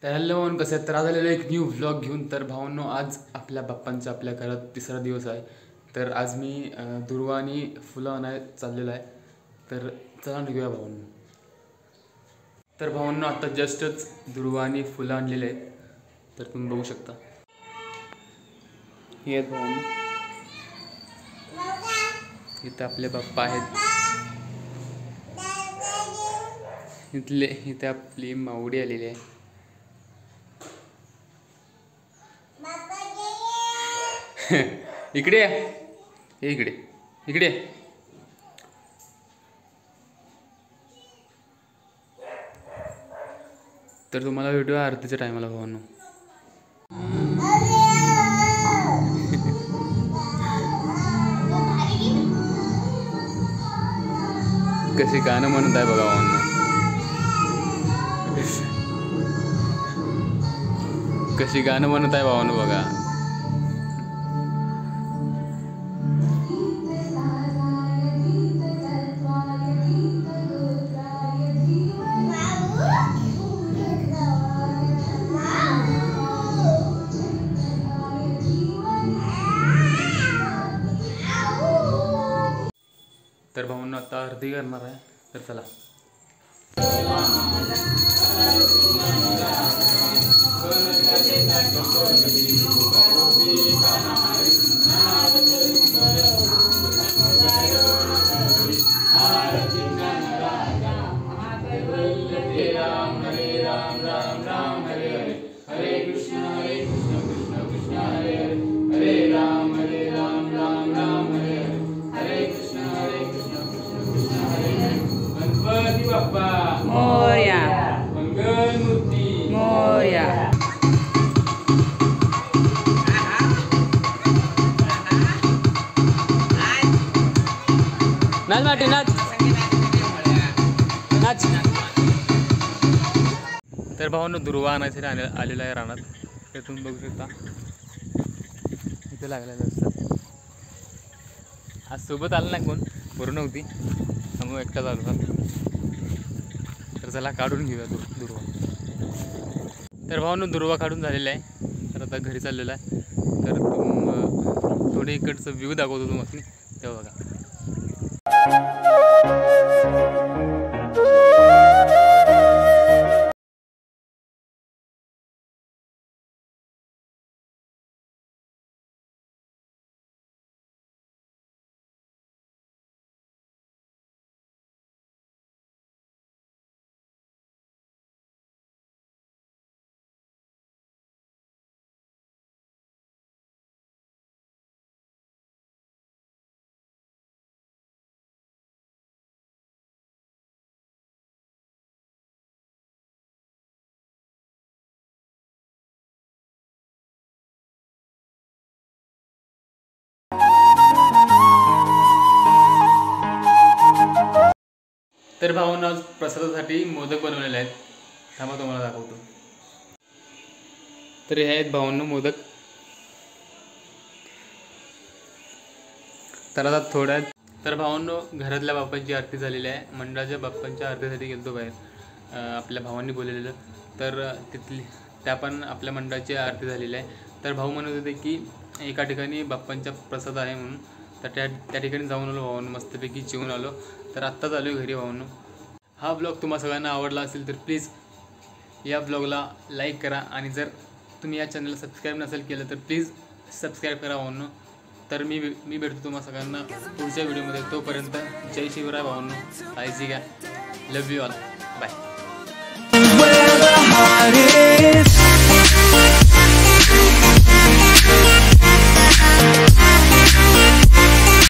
तर हॅलो भाऊन कसे तर आज आलेलो एक न्यू व्लॉग घेऊन. तर भावांनो आज आपल्या बाप्पांचा आपल्या घरात तिसरा दिवस आहे. तर आज मी दुर्वा आणि फुलं आणायला चाललेलं आहे. तर चला निघूया भावांनो. तर भावांनो आता जस्टच दुर्वा आणि फुलं आणलेले आहेत. तर तुम्ही बघू शकता हे आहेत भावांनो. इथं आपले बाप्पा आहेत. इथे आपली मावडी आलेली आहे. इकडे इकडे इकडे. तर तुम्हाला व्हिडिओ आरतीच्या टायमाला भावांनो. कशी गाणं म्हणत आहे बघा भावांनो. कशी गाणं म्हणत आहे भावांनो बघा. तर भावांनो आता आरती करणार आहे. तर चला. मोरया मोरया. नाच माटी नाच नाच. तर भावांनो दुर्वा आणायसाठी आलेला आहे रानात. ते तुम्ही बघू शकता इथे लागलेलं असतात. आज सोबत आलं नाही कोण, बरं नव्हती त्यामुळे एकटाच आलो. तर चला काढून घेऊया दुर्वा. तर भावांनो दुर्वा काढून झालेला आहे. तर आता घरी चाललेला आहे. तर थोडे इकडचं व्ह्यू दाखवतो तुम्हाला तेव्हा बघा. तर भावांनो आज प्रसादासाठी मोदक बनवलेले आहेत. थांबा तुम्हाला दाखवतो. तर हे आहेत भावांनो मोदक. तर आता थोड्या तर भावांनो घरातल्या बाप्पांची आरती झालेली आहे. मंडळाच्या बाप्पांच्या आरतीसाठी गेलतो बाहेर. आपल्या भावांनी बोललेलं. तर त्या पण आपल्या मंडळाची आरती झालेली आहे. तर भाऊ म्हणत होते की एका ठिकाणी बाप्पांचा प्रसाद आहे म्हणून. तर त्या ठिकाणी जाऊन आलो भावांनो. मस्तपैकी जेवून आलो. तर आत्ताच आलो घरी भावांनो. हा ब्लॉग तुम्हा सगळ्यांना आवडला असेल तर प्लीज या ब्लॉगला लाईक करा. आणि जर तुम्ही या चॅनलला सबस्क्राईब नसेल केलं तर प्लीज सबस्क्राईब करा भावांनो. तर मी भेटतो तुम्हा सगळ्यांना पुढच्या व्हिडिओमध्ये. तोपर्यंत जय शिवराय भावांनो. काळजी घ्या. Love you all. बाय.